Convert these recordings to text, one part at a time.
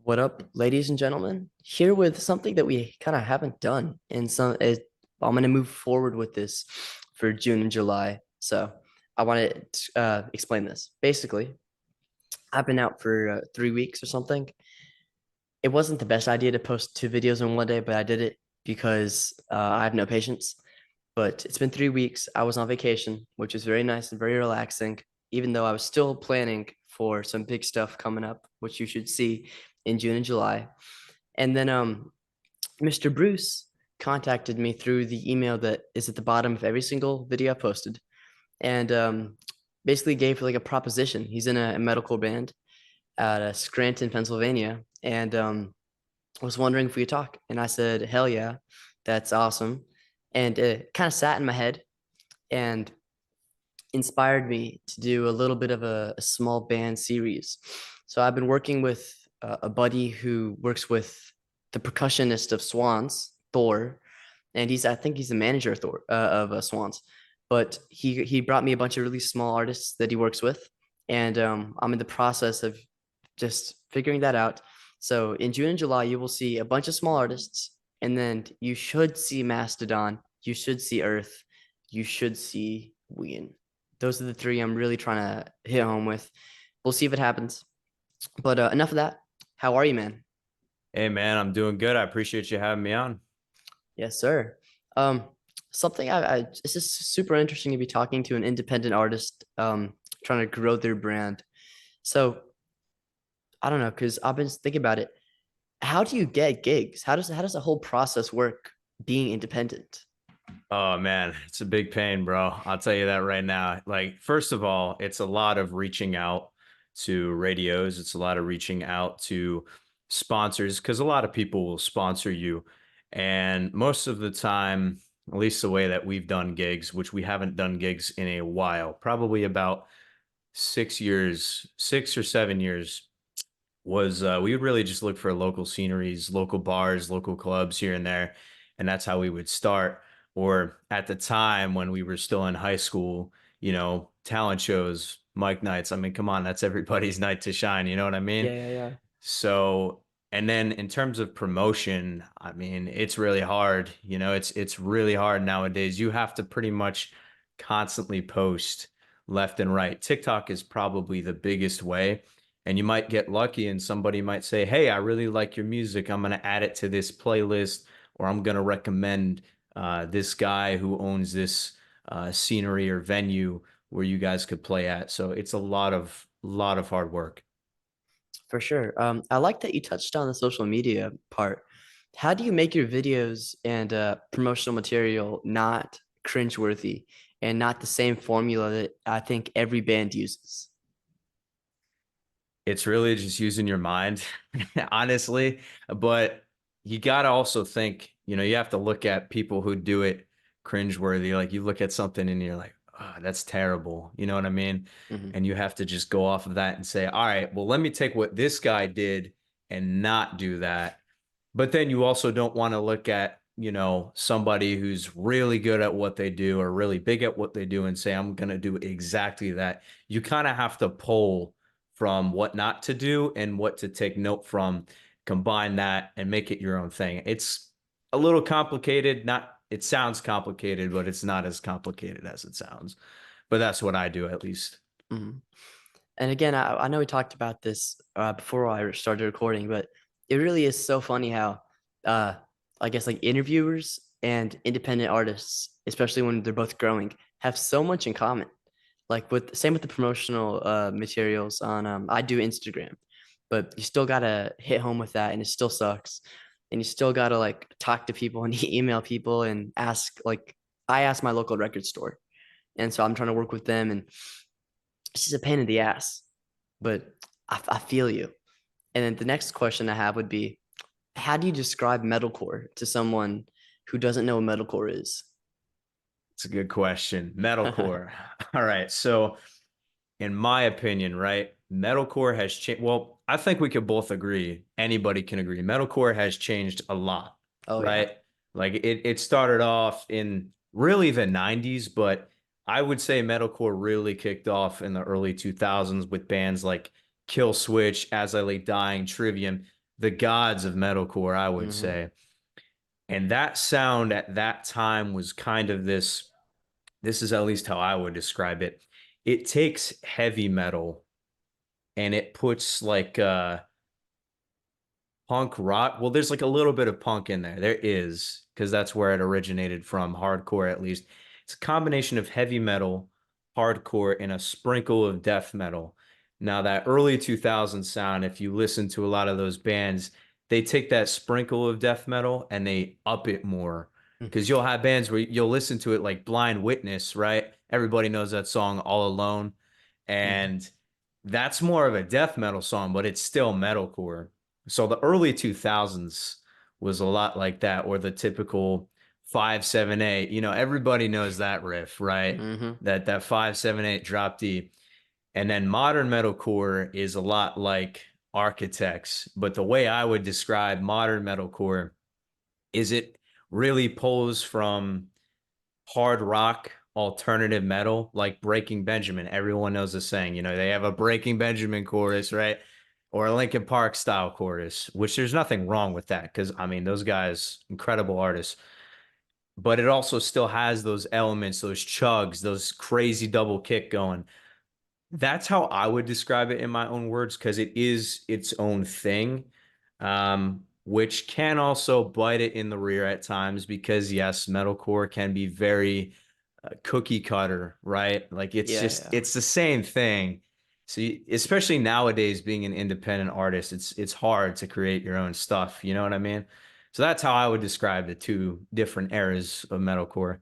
What up, ladies and gentlemen? Here with something that we kind of haven't done, and I'm going to move forward with this for June and July. So I want to explain this. Basically, I've been out for 3 weeks or something. It wasn't the best idea to post two videos in one day, but I did it because I have no patience. But it's been 3 weeks. I was on vacation, which is very nice and very relaxing, even though I was still planning for some big stuff coming up, which you should see in June and July. And then Mr. Bruce contacted me through the email that is at the bottom of every single video I posted, and basically gave like a proposition. He's in a metalcore band at Scranton, Pennsylvania, and was wondering if we could talk. And I said, "Hell yeah, that's awesome." And it kind of sat in my head and inspired me to do a little bit of a small band series. So I've been working with a buddy who works with the percussionist of Swans, Thor, and I think he's the manager of Thor of Swans. But he brought me a bunch of really small artists that he works with, and I'm in the process of just figuring that out. So in June and July, you will see a bunch of small artists, and then you should see Mastodon, you should see Earth, you should see Ween. Those are the three I'm really trying to hit home with. We'll see if it happens. But enough of that. How are you, man? Hey man, I'm doing good. I appreciate you having me on. Yes, sir. Um, something it's just super interesting to be talking to an independent artist, trying to grow their brand. So I don't know, because I've been thinking about it. How do you get gigs? How does the whole process work being independent? Oh man, it's a big pain, bro. I'll tell you that right now. Like, first of all, it's a lot of reaching out to radios. It's a lot of reaching out to sponsors because a lot of people will sponsor you. And most of the time, at least the way that we've done gigs, which we haven't done gigs in a while, probably about 6 years, 6 or 7 years, was we would really just look for local sceneries, local bars, local clubs here and there. And that's how we would start. Or at the time when we were still in high school, talent shows, mic nights. I mean, come on, that's everybody's night to shine. You know what I Yeah, mean? yeah, yeah. So, and then in terms of promotion, I mean, it's really hard. It's really hard nowadays. You have to pretty much constantly post left and right. TikTok is probably the biggest way. And you might get lucky and somebody might say, "Hey, I really like your music. I'm going to add it to this playlist, or I'm going to recommend this guy who owns this scenery or venue where you guys could play at." So it's a lot of hard work. For sure. I like that you touched on the social media part. How do you make your videos and promotional material not cringeworthy and not the same formula that I think every band uses? It's really just using your mind, honestly. But you got to also think, you have to look at people who do it cringeworthy. Like you look at something and you're like, oh, that's terrible. You know what I mean? Hmm. And you have to just go off of that and say, all right, well, let me take what this guy did and not do that. But then you also don't want to look at, somebody who's really good at what they do or really big at what they do and say, I'm going to do exactly that. You kind of have to pull from what not to do and what to take note from, combine that and make it your own thing. It's a little complicated. Not, it sounds complicated, but it's not as complicated as it sounds. But that's what I do at least. Hmm. And again, I know we talked about this before I started recording, but it really is so funny how uh, I guess like interviewers and independent artists, especially when they're both growing, have so much in common. Like with same with the promotional materials on I do Instagram, but you still gotta hit home with that, and it still sucks. And you still gotta like talk to people and email people and ask like I ask my local record store, and so I'm trying to work with them, and it's just a pain in the ass. But I feel you. And then the next question I have would be, how do you describe metalcore to someone who doesn't know what metalcore is? It's a good question. Metalcore. All right. So in my opinion, right, metalcore has changed. Well, I think we could both agree. Anybody can agree. Metalcore has changed a lot, Oh yeah. right? Like it started off in really the 90s, but I would say metalcore really kicked off in the early 2000s with bands like Kill Switch, As I Lay Dying, Trivium. the gods of metalcore, I would Hmm. say. And that sound at that time was kind of this is at least how I would describe it. It takes heavy metal and it puts like punk rock. Well, there's like a little bit of punk in there. There is, because that's where it originated from, hardcore at least. It's a combination of heavy metal, hardcore, and a sprinkle of death metal. Now, that early 2000s sound, if you listen to a lot of those bands, they take that sprinkle of death metal and they up it more. Because you'll have bands where you'll listen to it like Blind Witness, right? Everybody knows that song All Alone. Hmm. And that's more of a death metal song, but it's still metalcore. So the early 2000s was a lot like that, or the typical 578. You know, everybody knows that riff, right? Hmm. That 578 drop D. And then modern metalcore is a lot like Architects, but the way I would describe modern metalcore is it really pulls from hard rock alternative metal like Breaking Benjamin. Everyone knows the saying, you know, they have a Breaking Benjamin chorus, right? Or a Linkin Park style chorus, which there's nothing wrong with that because I mean, those guys, incredible artists. But it also still has those elements, those chugs, those crazy double kick going. That's how I would describe it in my own words because it is its own thing, which can also bite it in the rear at times because, yes, metalcore can be very cookie cutter, right? Like Yeah, yeah. it's the same thing. So especially nowadays, being an independent artist, it's hard to create your own stuff. You know what I mean? So that's how I would describe the two different eras of metalcore.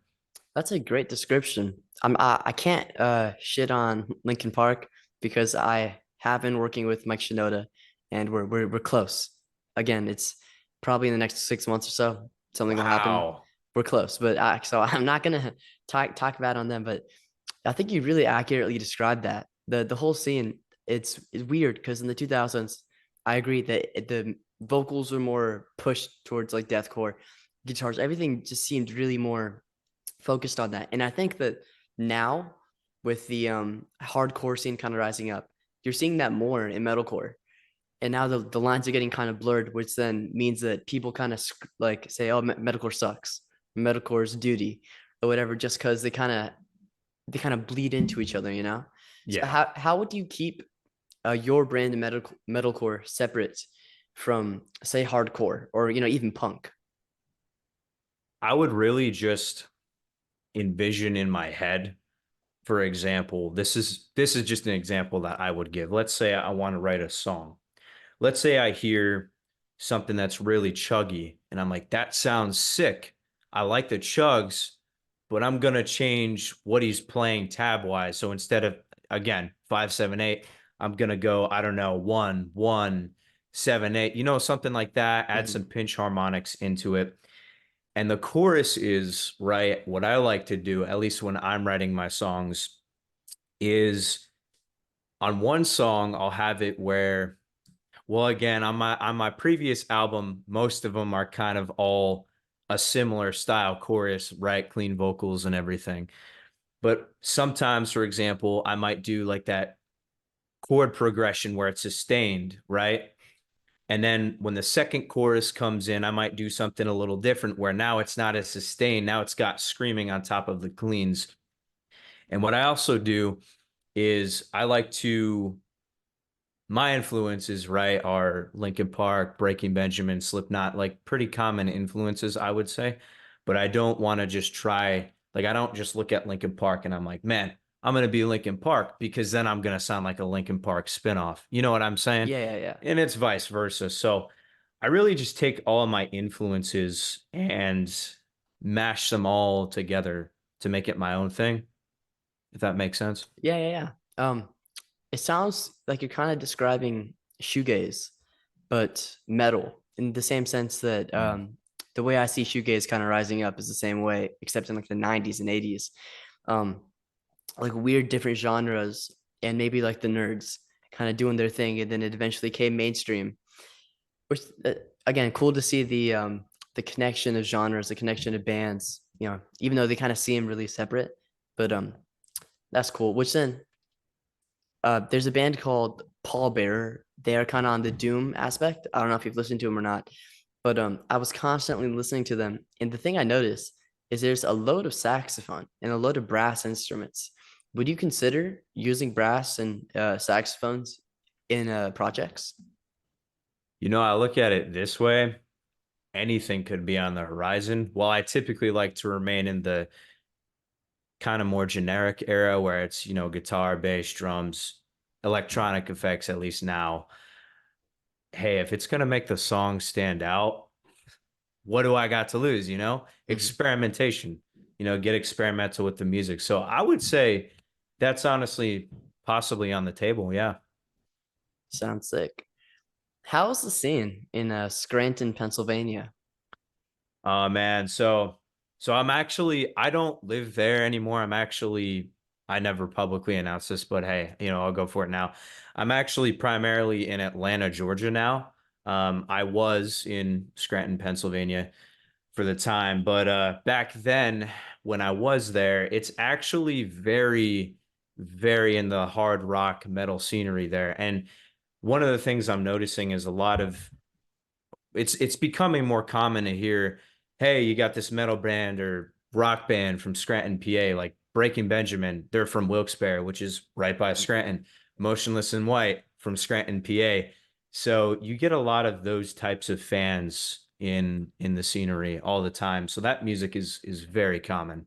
That's a great description. I can't shit on Linkin Park because I have been working with Mike Shinoda and we're close. Again, it's probably in the next 6 months or so something will happen. Wow. We're close, but so I'm not gonna talk bad on them, but I think you really accurately described that. The whole scene, it's weird because in the 2000s, I agree that the vocals were more pushed towards like deathcore, guitars, everything just seemed really more focused on that. And I think that now with the hardcore scene kind of rising up, you're seeing that more in metalcore. And now the lines are getting kind of blurred, which then means that people kind of like say, "Oh, metalcore sucks, metalcore is duty," or whatever, just because they kind of bleed into each other, you know. So Yeah. how would you keep your brand of metalcore separate from say hardcore or even punk? I would really just envision in my head, for example, this is just an example that I would give. Let's say I want to write a song. Let's say I hear something that's really chuggy and I'm like, that sounds sick. I like the chugs, but I'm gonna change what he's playing tab wise. So instead of again 5 7 8, I'm gonna go, I don't know, 1 1 7 8, something like that, add Mhm. some pinch harmonics into it. And the chorus is right. What I like to do, at least when I'm writing my songs, is on one song, I'll have it where, well, again, on my previous album, most of them are kind of all a similar style chorus, right? Clean vocals and everything. But sometimes, for example, I might do like that chord progression where it's sustained, right? And then when the second chorus comes in, I might do something a little different where now it's not as sustained. Now it's got screaming on top of the cleans. And what I also do is I like to, my influences, right, are Linkin Park, Breaking Benjamin, Slipknot, like pretty common influences, I would say. But I don't want to just try, like, I don't just look at Linkin Park and I'm like, man, I'm going to be Linkin Park because then I'm going to sound like a Linkin Park spinoff. You know what I'm saying? Yeah, yeah, yeah. And it's vice versa. So I really just take all of my influences and mash them all together to make it my own thing, if that makes sense. Yeah, yeah, yeah. It sounds like you're kind of describing shoegaze, but metal in the same sense that the way I see shoegaze kind of rising up is the same way, except in like the 90s and 80s. Um, like weird different genres and maybe like the nerds kind of doing their thing, and then it eventually came mainstream. Which again, cool to see the connection of genres, the connection of bands. Even though they kind of seem really separate, but that's cool. Which then there's a band called Paul Bearer. They are kind of on the doom aspect. I don't know if you've listened to them or not, but I was constantly listening to them, and the thing I noticed is there's a load of saxophone and a load of brass instruments. Would you consider using brass and saxophones in projects? I look at it this way. Anything could be on the horizon. While I typically like to remain in the kind of more generic era where it's, guitar, bass, drums, electronic effects, at least now. Hey, if it's going to make the song stand out, what do I got to lose? Mhm. Experimentation, get experimental with the music. So I would say that's honestly possibly on the table. Yeah. Sounds sick. How's the scene in Scranton, Pennsylvania? Man. So I don't live there anymore. I never publicly announced this, but hey, I'll go for it now. I'm actually primarily in Atlanta, Georgia now. I was in Scranton, Pennsylvania for the time, but back then when I was there, it's actually very, very in the hard rock metal scenery there. And one of the things I'm noticing is a lot of it's becoming more common to hear, hey, you got this metal band or rock band from Scranton, PA, like Breaking Benjamin. They're from Wilkes-Barre, which is right by Scranton. Motionless in White from Scranton, PA. So you get a lot of those types of fans in the scenery all the time. So that music is very common.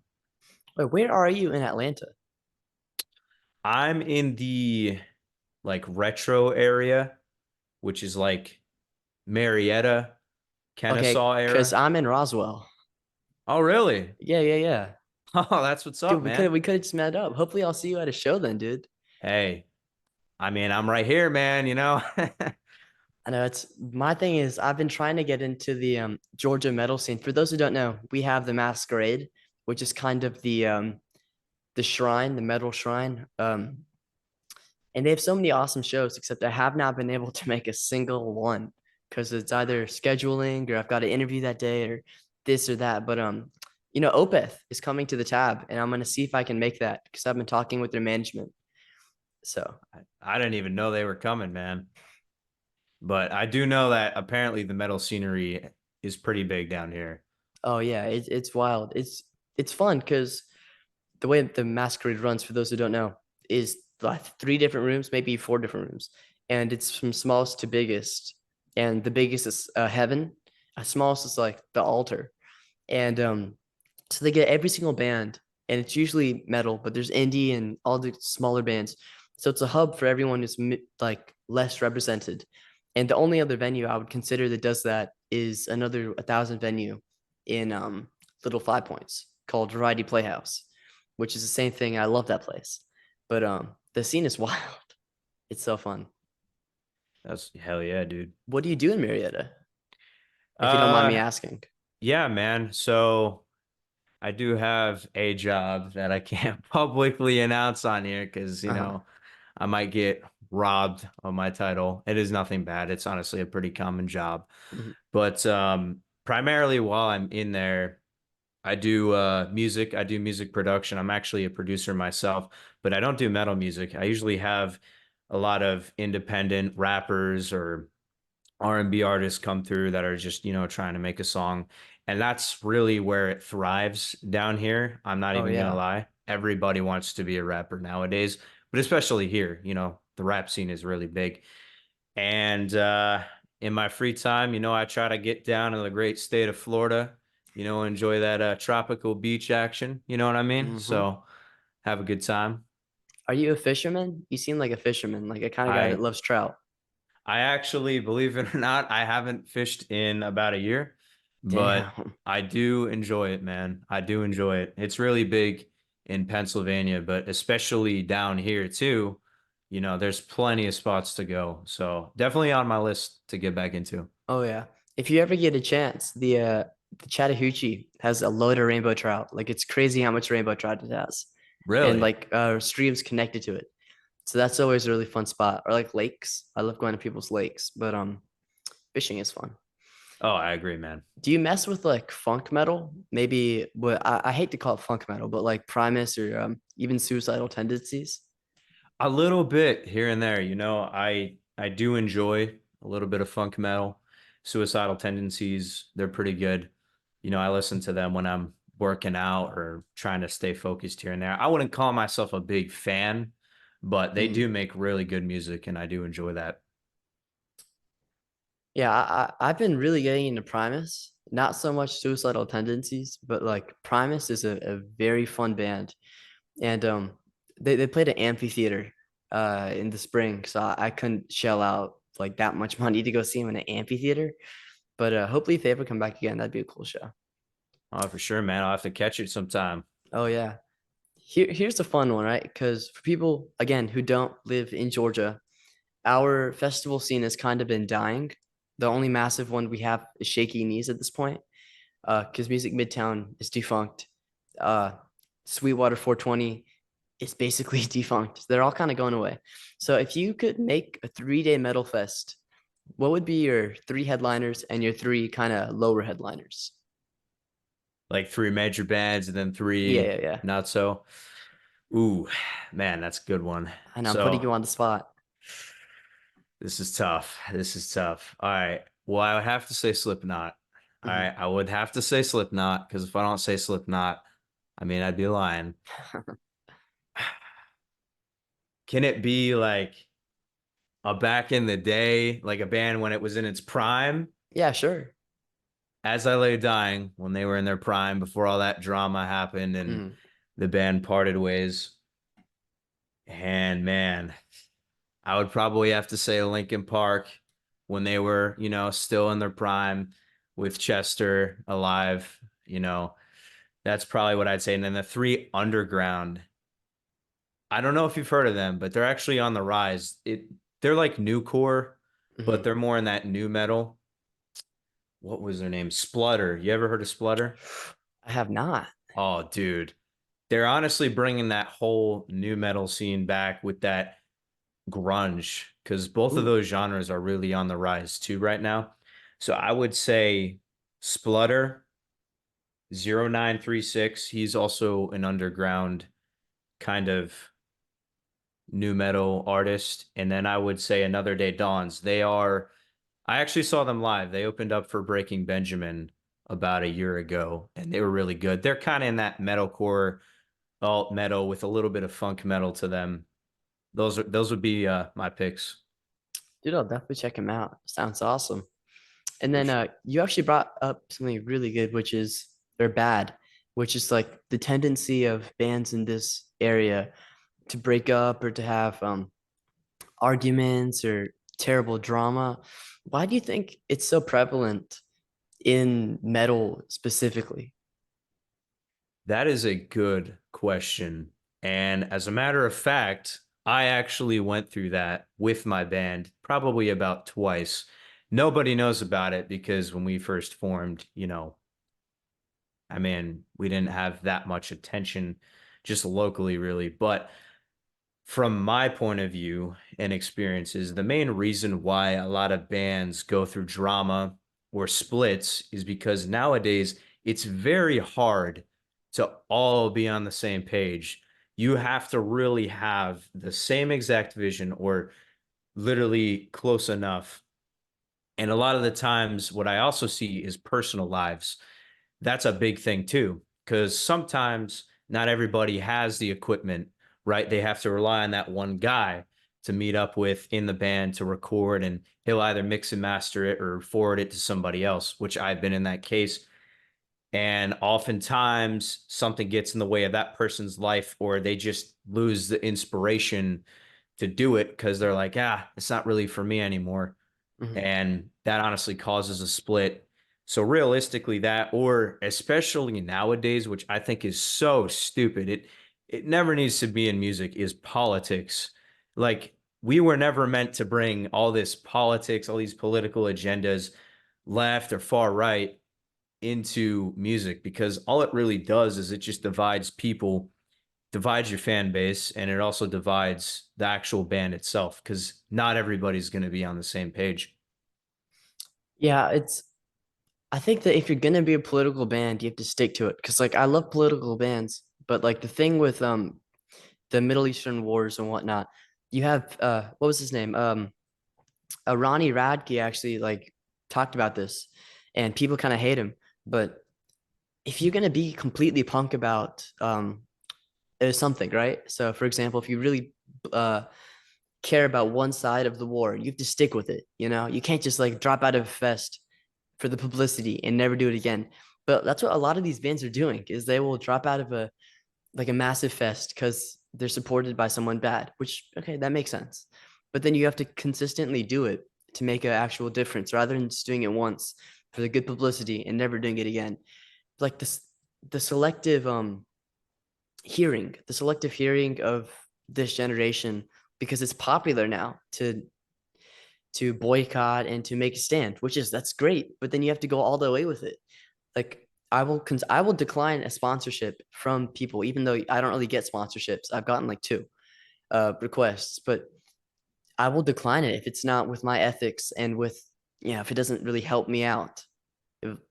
Wait, where are you in Atlanta? I'm in the like retro area, which is like Marietta, Okay, Kennesaw because era. I'm in Roswell. Oh, really? Yeah, yeah, yeah. Oh, that's what's Dude, up, we could man. we could have just met up. Hopefully, I'll see you at a show then, dude. Hey, I mean, I'm right here, man. I know it's my thing is I've been trying to get into the Georgia metal scene. For those who don't know, we have the Masquerade, which is kind of the shrine, the metal shrine. And they have so many awesome shows, except I have not been able to make a single one because it's either scheduling or I've got to interview that day or this or that. But Opeth is coming to the tab, and I'm gonna see if I can make that because I've been talking with their management. So, I didn't even know they were coming, man. But I do know that apparently the metal scenery is pretty big down here. oh yeah, it's wild. It's fun because the way the masquerade runs, for those who don't know, is like three different rooms, maybe four different rooms, and it's from smallest to biggest. And the biggest is heaven, smallest is like the altar, and so they get every single band, and it's usually metal, but there's indie and all the smaller bands. So it's a hub for everyone who's like less represented. And the only other venue I would consider that does that is another 1,000 venue in Little Five Points called Variety Playhouse, which is the same thing. I love that place, but the scene is wild. It's so fun. That's hell yeah, dude. What do you do in Marietta, if you don't mind me Uh, asking? yeah, man. So I do have a job that I can't publicly announce on here because, Uh-huh. I might get robbed of my title. It is nothing bad. It's honestly a pretty common job. Mhm. But primarily while I'm in there, I do music. I do music production. I'm actually a producer myself, but I don't do metal music. I usually have a lot of independent rappers or R&B artists come through that are just, trying to make a song. And that's really where it thrives down here. I'm not Oh even gonna yeah. lie. Everybody wants to be a rapper nowadays, but especially here, the rap scene is really big. And in my free time, I try to get down in the great state of Florida, enjoy that tropical beach action. You know what I mean? Hmm. So have a good time. Are you a fisherman? You seem like a fisherman, like a kind of guy that I loves trout. I actually, believe it or not, I haven't fished in about a year, but Damn. I do enjoy it, man. I do enjoy it. It's really big in Pennsylvania, but especially down here too. There's plenty of spots to go. So definitely on my list to get back into. Oh yeah. If you ever get a chance, the Chattahoochee has a load of rainbow trout. Like it's crazy how much rainbow trout it has. And Really? like streams connected to it. So that's always a really fun spot. Or like lakes. I love going to people's lakes, but fishing is fun. Oh, I agree, man. Do you mess with like funk metal? Maybe what I hate to call it funk metal, but like Primus or even suicidal tendencies. A little bit here and there. I do enjoy a little bit of funk metal. Suicidal Tendencies, they're pretty good. I listen to them when I'm working out or trying to stay focused here and there. I wouldn't call myself a big fan, but they Mhm. do make really good music and I do enjoy that. Yeah, I've been really getting into Primus. Not so much Suicidal Tendencies, but like Primus is a very fun band. And they played an amphitheater in the spring, so I couldn't shell out like that much money to go see them in an amphitheater. But hopefully if they ever come back again, that'd be a cool show. Oh, for sure, man. I'll have to catch it sometime. Oh yeah. Here's a fun one, right? Because for people again who don't live in Georgia, our festival scene has kind of been dying. The only massive one we have is Shaky Knees at this point, because Music Midtown is defunct. Uh, Sweetwater 420 is basically defunct. They're all kind of going away. So if you could make a 3 day metal fest, what would be your three headliners and your three kind of lower headliners? Like three major bands and then Yeah, three yeah, yeah. not so. Ooh, man, that's a good one. And I'm putting So you on the spot. this is tough. This is tough. All right. Well, I would have to say Slipknot. All Mhm. right. I would have to say Slipknot because if I don't say Slipknot, I mean, I'd be lying. Can it be like a back in the day, like a band when it was in its prime? Yeah, sure. As I Lay Dying, when they were in their prime before all that drama happened and Mhm. the band parted ways. And man, I would probably have to say Linkin Park when they were, still in their prime with Chester alive, you know. That's probably what I'd say. And then the three underground. I don't know if you've heard of them, but they're actually on the rise. They're like new core, but Mhm. they're more in that new metal. What was their name? Splutter. You ever heard of Splutter? I have not. Oh, dude. They're honestly bringing that whole new metal scene back with that grunge because both of Ooh, those genres are really on the rise too right now. So I would say Splutter 0936. He's also an underground kind of new metal artist. And then I would say Another Day Dawns. I actually saw them live. They opened up for Breaking Benjamin about a year ago and they were really good. They're kind of in that metalcore alt metal with a little bit of funk metal to them. Those would be my picks dude, I'll definitely check him out. Sounds awesome. And for then sure. you actually brought up something really good, which is they're bad, which is like the tendency of bands in this area to break up or to have arguments or terrible drama. Why do you think it's so prevalent in metal specifically? That is a good question. And as a matter of fact, I actually went through that with my band probably about twice. Nobody knows about it because when we first formed, I mean, we didn't have that much attention just locally, really. But from my point of view and experiences, the main reason why a lot of bands go through drama or splits is because nowadays it's very hard to all be on the same page. You have to really have the same exact vision or literally close enough. And a lot of the times, what I also see is personal lives. That's a big thing too, because sometimes not everybody has the equipment, right? They have to rely on that one guy to meet up with in the band to record, and he'll either mix and master it or forward it to somebody else, which I've been in that case. And oftentimes something gets in the way of that person's life, or they just lose the inspiration to do it because they're like, it's not really for me anymore, Mhm. and that honestly causes a split. So realistically, that or especially nowadays, which I think is so stupid, it never needs to be in music, is politics. Like we were never meant to bring all this politics, all these political agendas, left or far right, into music because all it really does is it just divides people, divides your fan base, and it also divides the actual band itself because not everybody's going to be on the same page. Yeah, I think that if you're gonna be a political band, you have to stick to it. Cause like I love political bands, but like the thing with the Middle Eastern wars and whatnot, you have what was his name? Ronnie Radke actually like talked about this, and people kind of hate him. But if you're gonna be completely punk about something, right? So, for example, if you really uh care about one side of the war, you have to stick with it. You know, you can't just like drop out of a fest for the publicity and never do it again. But that's what a lot of these bands are doing is they will drop out of a massive fest because they're supported by someone bad, which okay, that makes sense. But then you have to consistently do it to make an actual difference rather than just doing it once for the good publicity and never doing it again. Like this the selective hearing of this generation because it's popular now to boycott and to make a stand, which is that's great, but then you have to go all the way with it. Like I will decline a sponsorship from people, even though I don't really get sponsorships. I've gotten like two requests, but I will decline it if it's not with my ethics and with if it doesn't really help me out.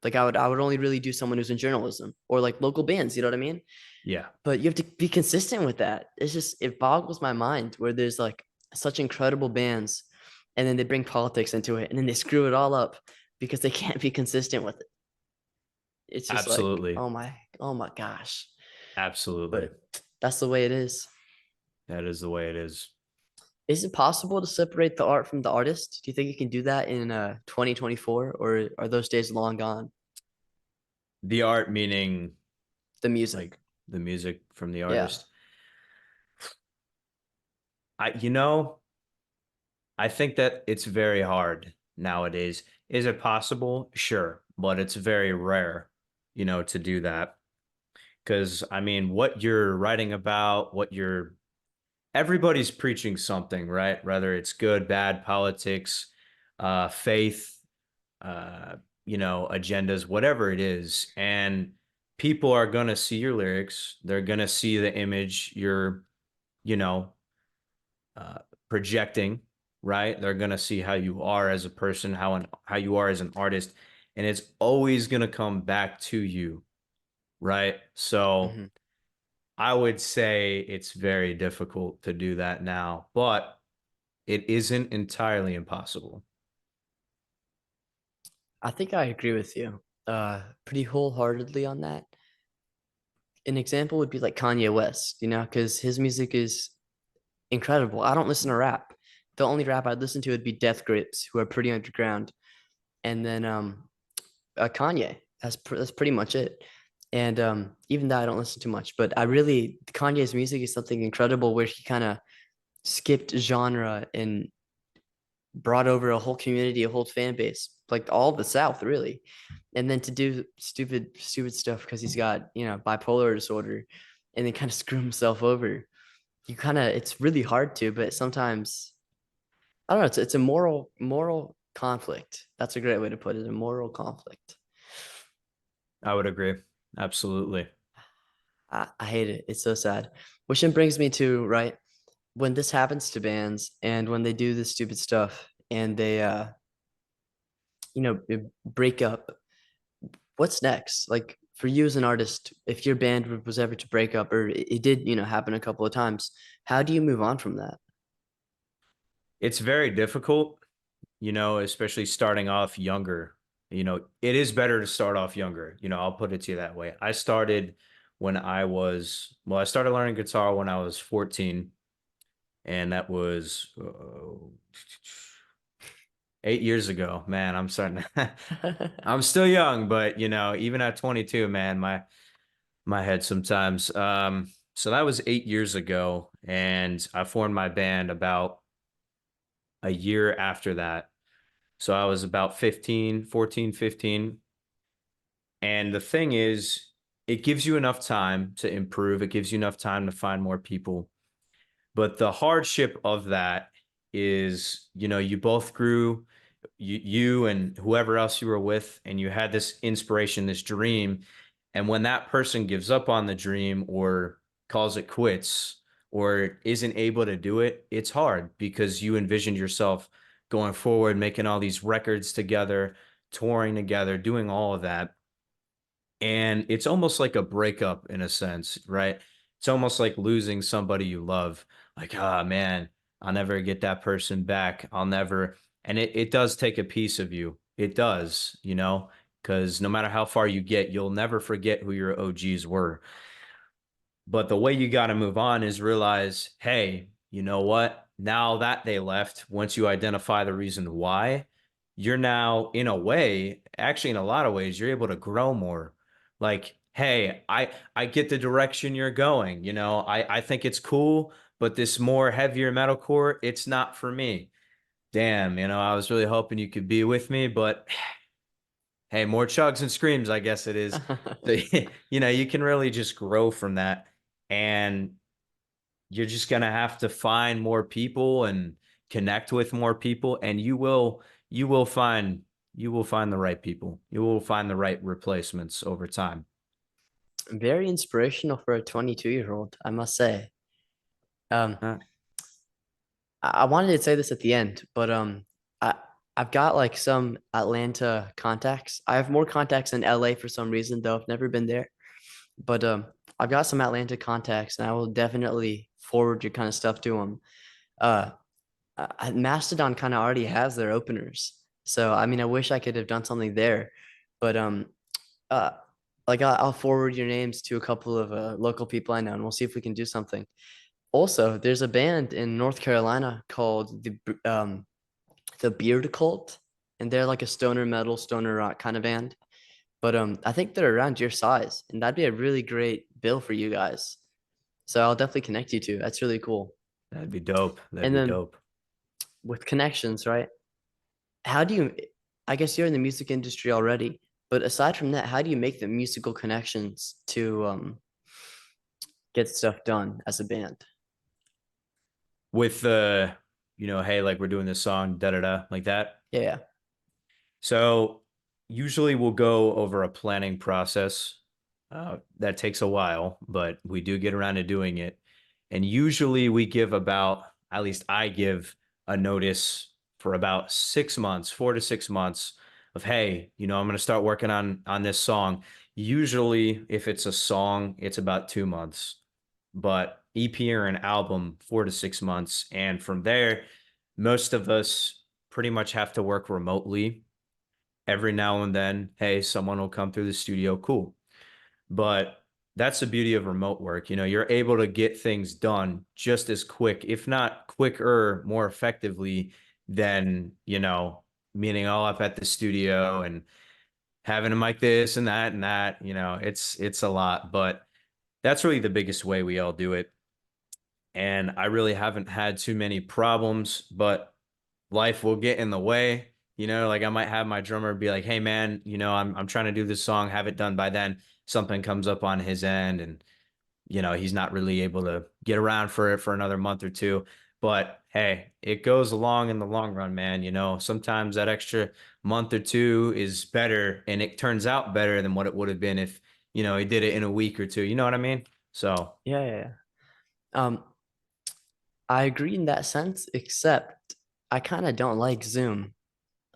Like I would only really do someone who's in journalism or like local bands, you know what I mean? Yeah, But you have to be consistent with that. It's just it boggles my mind where there's like such incredible bands and then they bring politics into it and then they screw it all up because they can't be consistent with it. It's just like, absolutely. oh my gosh. Absolutely. But that's the way it is. That is the way it is. Is it possible to separate the art from the artist? Do you think you can do that in 2024 or are those days long gone? The art meaning The music. like the music from the Yeah. artist. I think that it's very hard nowadays. Is it possible? Sure, but it's very rare, to do that. Because I mean, what you're writing about, everybody's preaching something, right? Whether it's good, bad, politics, faith, uh, agendas, whatever it is. And people are going to see your lyrics. They're going to see the image you're, you know, uh, projecting, right? They're going to see how you are as a person, how you are as an artist. And it's always going to come back to you, right? So Hmm. I would say it's very difficult to do that now, but it isn't entirely impossible. I think I agree with you pretty wholeheartedly on that. An example would be like Kanye West, you know, because his music is incredible. I don't listen to rap. The only rap I'd listen to would be Death Grips, who are pretty underground, and then Kanye. That's pretty much it. And even though I don't listen too much, but I really Kanye's music is something incredible where he kind of skipped genre and brought over a whole community, a whole fan base, like all of the South, really. And then to do stupid stuff because he's got, you know, bipolar disorder and then kind of screw himself over. You kind of, it's really hard to, but sometimes, I don't know, it's a moral conflict. That's a great way to put it, a moral conflict. I would agree. Absolutely. I hate it. It's so sad. Which then brings me to, right, when this happens to bands and when they do this stupid stuff and they, break up, what's next? Like for you as an artist, if your band was ever to break up or it did, you know, happen a couple of times, how do you move on from that? It's very difficult, especially starting off younger. It is better to start off younger. I'll put it to you that way. I started learning guitar when I was 14, and that was 8 years ago. Man, I'm starting to, I'm still young, but even at 22, man, my head sometimes. So that was 8 years ago, and I formed my band about a year after that. So I was about 15, 14, 15. And the thing is, it gives you enough time to improve. It gives you enough time to find more people. But the hardship of that is, you both grew, you and whoever else you were with, and you had this inspiration, this dream. And when that person gives up on the dream or calls it quits or isn't able to do it, it's hard because you envisioned yourself going forward, making all these records together, touring together, doing all of that. And it's almost like a breakup in a sense, right? It's almost like losing somebody you love. Like, ah, man, I'll never get that person back. I'll never, and it does take a piece of you. It does, because no matter how far you get, you'll never forget who your OGs were. But the way you got to move on is realize, hey, you know what? Now that they left, once you identify the reason why, you're now in a way, actually in a lot of ways, you're able to grow more. Like, hey, I get the direction you're going. I think it's cool, but this more heavier metalcore, it's not for me. Damn, I was really hoping you could be with me, but hey, more chugs and screams, I guess it is. So, you can really just grow from that. And you're just going to have to find more people and connect with more people. And you will find the right people. You will find the right replacements over time. Very inspirational for a 22-year-old, I must say. Um, Uh, I wanted to say this at the end, but I I've got like some Atlanta contacts. I have more contacts in LA for some reason, though I've never been there. But I've got some Atlanta contacts, and I will definitely forward your kind of stuff to them. Uh, Mastodon kind of already has their openers, so I mean, I wish I could have done something there, but uh, like I'll forward your names to a couple of local people I know, and we'll see if we can do something. Also, there's a band in North Carolina called the Beard Cult, and they're like a stoner metal, stoner rock kind of band. But I think they're around your size, and that'd be a really great bill for you guys. So I'll definitely connect you to. That's really cool. that'd be dope. That'd And be then dope. with connections, right? How do you, I guess you're in the music industry already, but aside from that, how do you make the musical connections to get stuff done as a band? With hey, like we're doing this song, da da da, like that. Yeah. So usually we'll go over a planning process. That takes a while, but we do get around to doing it. And usually we give about, at least I give a notice for about 6 months, 4 to 6 months of, hey, I'm going to start working on this song. Usually if it's a song, it's about 2 months, but EP or an album, 4 to 6 months. And from there, most of us pretty much have to work remotely every now and then. Hey, someone will come through the studio, cool. But that's the beauty of remote work. You're able to get things done just as quick, if not quicker, more effectively than, meeting all up at the studio and having a mic this and that and that. It's a lot, but that's really the biggest way we all do it. And I really haven't had too many problems, but life will get in the way. Like I might have my drummer be like, "Hey man, I'm trying to do this song, have it done by then." Something comes up on his end and he's not really able to get around for it for another month or two. But hey, it goes along in the long run, man. Sometimes that extra month or two is better and it turns out better than what it would have been if, he did it in a week or two. You know what I mean? So, Yeah, yeah, yeah. Um, I agree in that sense, except I kind of don't like Zoom.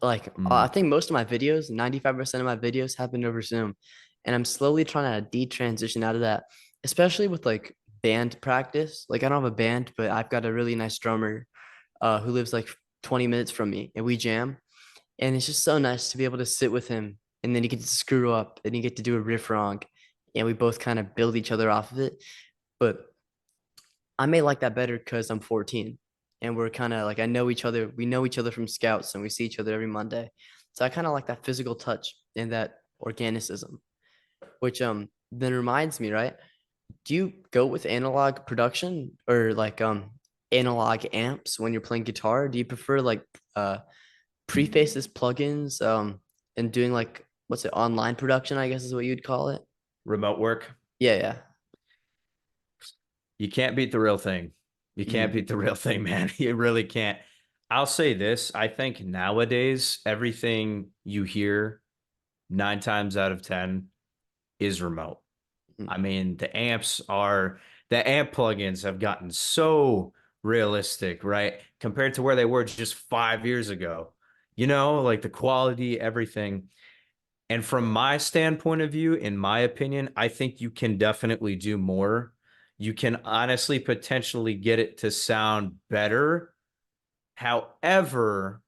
Like, I mm, think most of my videos, 95% of my videos happen over Zoom. And I'm slowly trying to detransition out of that, especially with like band practice. Like, I don't have a band, but I've got a really nice drummer who lives like 20 minutes from me, and we jam. And it's just so nice to be able to sit with him, and then you get to screw up and you get to do a riff wrong, and we both kind of build each other off of it. But I may like that better because I'm 14 and we're kind of like, I know each other. We know each other from scouts and we see each other every Monday. So I kind of like that physical touch and that organicism, which then reminds me, right? Do you go with analog production or like analog amps when you're playing guitar? Do you prefer like prefaces, plugins, and doing like what's it, online production, I guess is what you'd call it? remote work. Yeah, yeah. You can't beat the real thing. You can't Mhm. beat the real thing, man. You really can't. I'll say this. I think nowadays, everything you hear 9 times out of 10 is remote. Mhm. I mean, the amp plugins have gotten so realistic, right? Compared to where they were just 5 years ago. Like the quality, everything. And from my standpoint of view, in my opinion, I think you can definitely do more. You can honestly potentially get it to sound better However,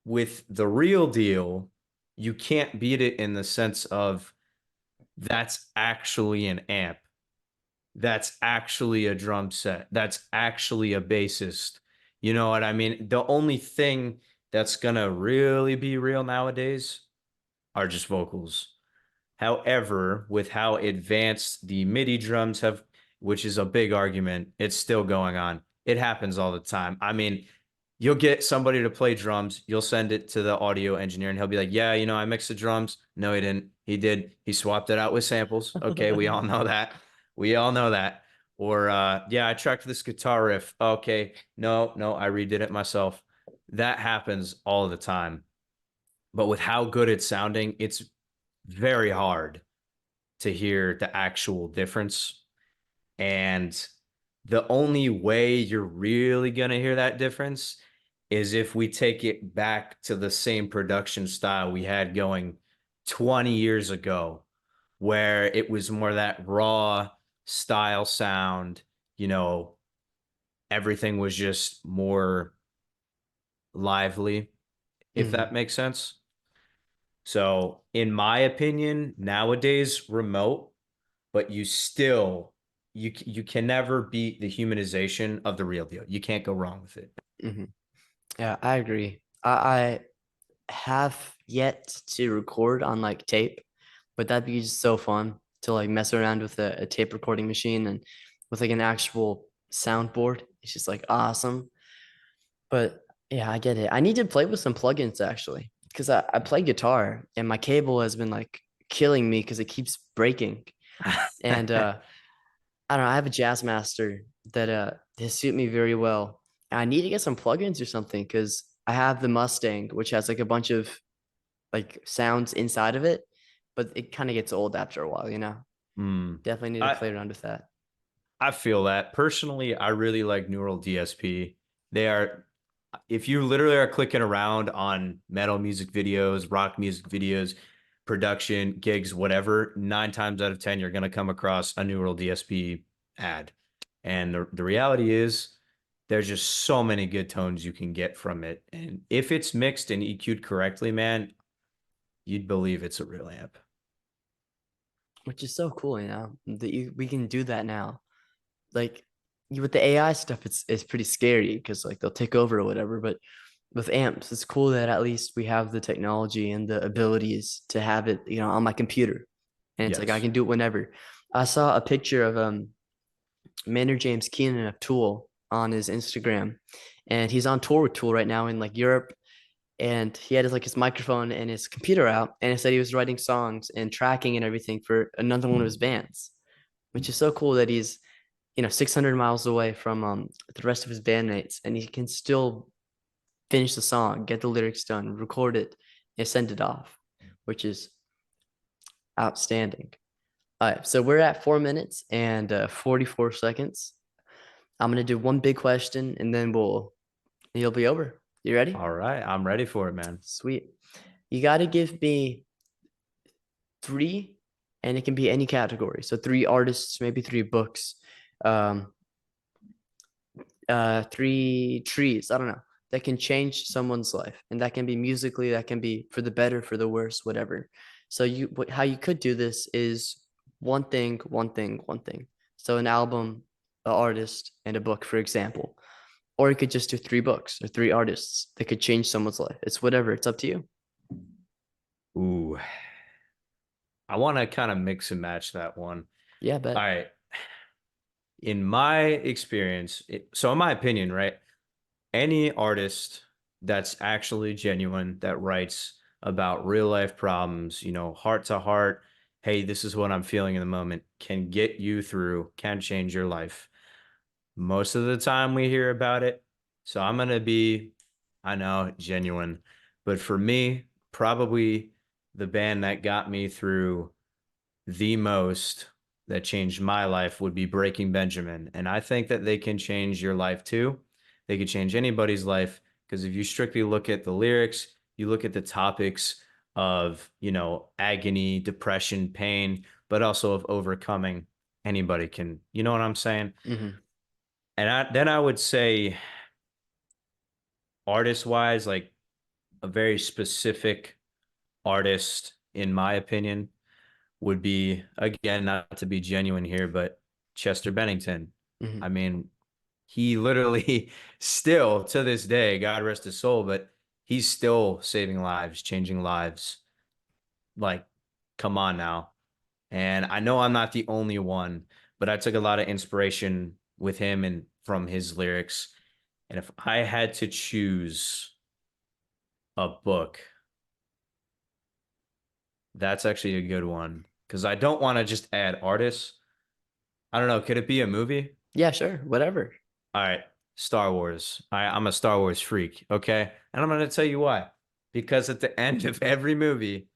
with the real deal, you can't beat it in the sense of that's actually an amp. That's actually a drum set. That's actually a bassist. You know what I mean? The only thing that's gonna really be real nowadays are just vocals. However, with how advanced the MIDI drums have, which is a big argument, it's still going on. It happens all the time. I mean, you'll get somebody to play drums, you'll send it to the audio engineer, and he'll be like, yeah, I mixed the drums. No, he didn't. He did. He swapped it out with samples. Okay, we all know that. We all know that. Or, yeah, I tracked this guitar riff. Okay, no, no, I redid it myself. That happens all the time. But with how good it's sounding, it's very hard to hear the actual difference. And the only way you're really going to hear that difference is if we take it back to the same production style we had going 20 years ago, where it was more that raw style sound, you know, everything was just more lively, if Mhm, that makes sense. So, in my opinion, nowadays remote, but you can never beat the humanization of the real deal. You can't go wrong with it. mhm. Yeah, I agree. I have yet to record on like tape, but that'd be just so fun to like mess around with a tape recording machine and with like an actual soundboard. It's just like awesome. But yeah, I get it. I need to play with some plugins actually, because I play guitar and my cable has been like killing me because it keeps breaking. And I don't know, I have a Jazz Master that they suit me very well. And I need to get some plugins or something because I have the Mustang, which has like a bunch of like sounds inside of it, but it kind of gets old after a while, you know. Hmm. Definitely need to I play around with that. I feel that personally. I really like Neural DSP. They are, if you literally are clicking around on metal music videos, rock music videos, production gigs, whatever, 9 times out of 10 you're gonna come across a Neural DSP ad. And the reality is, there's just so many good tones you can get from it. And if it's mixed and EQ'd correctly, man, you'd believe it's a real amp. Which is so cool, you know, that we can do that now. Like with the AI stuff, it's pretty scary because like they'll take over or whatever. But with amps, it's cool that at least we have the technology and the abilities to have it, you know, on my computer. And it's like I Yes. can do it whenever. I saw a picture of Maynard James Keenan of Tool on his Instagram, and he's on tour with Tool right now in like Europe. And he had like his microphone and his computer out, and he said he was writing songs and tracking and everything for another one of his bands, which is so cool that he's 600 miles away from the rest of his bandmates, and he can still finish the song, get the lyrics done, record it, and send it off, which is outstanding. All right, so we're at 4 minutes and 44 seconds. I'm gonna do one big question, and then you'll be over. You ready? All right. I'm ready for it, man. Sweet. You got to give me three, and it can be any category. So three artists, maybe three books, um, three trees. I don't know, that can change someone's life, and that can be musically, that can be for the better, for the worse, whatever. So how you could do this is one thing, one thing, one thing. So an album, an artist, and a book, for example. Or you could just do three books or three artists that could change someone's life. It's whatever. It's up to you. Ooh, I want to kind of mix and match that one. Yeah, All bet. right. In my experience, so in my opinion, right, any artist that's actually genuine, that writes about real life problems, heart to heart, hey, this is what I'm feeling in the moment, can get you through, can change your life. Most of the time we hear about it. So I'm going to be, I know, genuine. But for me, probably the band that got me through the most, that changed my life, would be Breaking Benjamin. And I think that they can change your life too. They could change anybody's life because if you strictly look at the lyrics, you look at the topics of, agony, depression, pain, but also of overcoming, anybody can, you know what I'm saying? Hmm. And then I would say artist wise, like a very specific artist, in my opinion, would be, again, not to be genuine here, but Chester Bennington. Mhm. I mean, he literally still to this day, God rest his soul, but he's still saving lives, changing lives. Like, come on now. And I know I'm not the only one, but I took a lot of inspiration with him and from his lyrics. And if I had to choose a book, that's actually a good one because I don't want to just add artists. I don't know. Could it be a movie? Yeah, sure, whatever. All right, Star Wars. I'm a Star Wars freak. Okay. And I'm going to tell you why. Because at the end of every movie,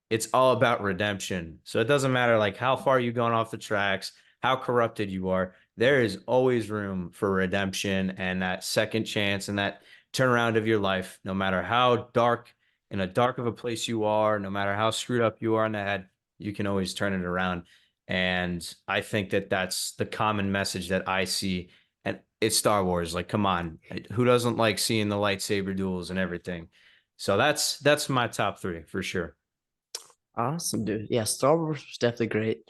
it's all about redemption. So it doesn't matter like how far you've gone off the tracks, how corrupted you are. There is always room for redemption and that second chance and that turnaround of your life, no matter how dark in a dark of a place you are, no matter how screwed up you are in the head, you can always turn it around. And I think that that's the common message that I see. And it's Star Wars. Like, come on, who doesn't like seeing the lightsaber duels and everything? So that's my top three for sure. Awesome, dude. Yeah, Star Wars was definitely great.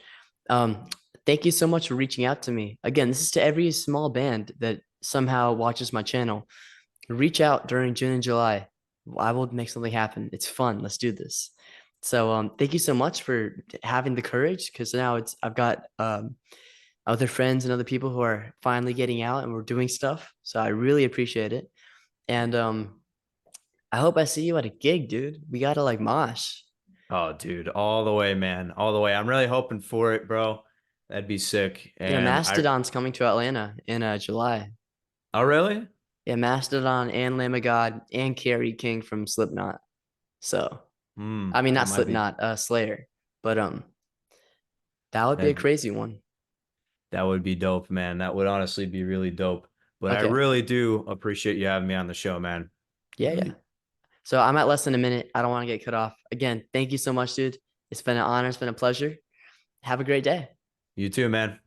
Um, Thank you so much for reaching out to me. Again, this is to every small band that somehow watches my channel. Reach out during June and July. I will make something happen. It's fun. Let's do this. So, thank you so much for having the courage because now I've got other friends and other people who are finally getting out and we're doing stuff. So I really appreciate it. And I hope I see you at a gig, dude. We gotta like mosh. Oh, dude, all the way, man, all the way. I'm really hoping for it, bro. That'd be sick. Yeah, And Mastodon's coming to Atlanta in July. oh, really? Yeah, Mastodon and Lamb of God and Carrie King from Slipknot. So, I mean, That not might be Slipknot, Slayer, but that would be a that. crazy one. That would be dope, man. That would honestly be really dope. But I Okay. really do appreciate you having me on the show, man. Yeah, yeah. So I'm at less than a minute. I don't want to get cut off. Again, thank you so much, dude. It's been an honor. It's been a pleasure. Have a great day. You too, man.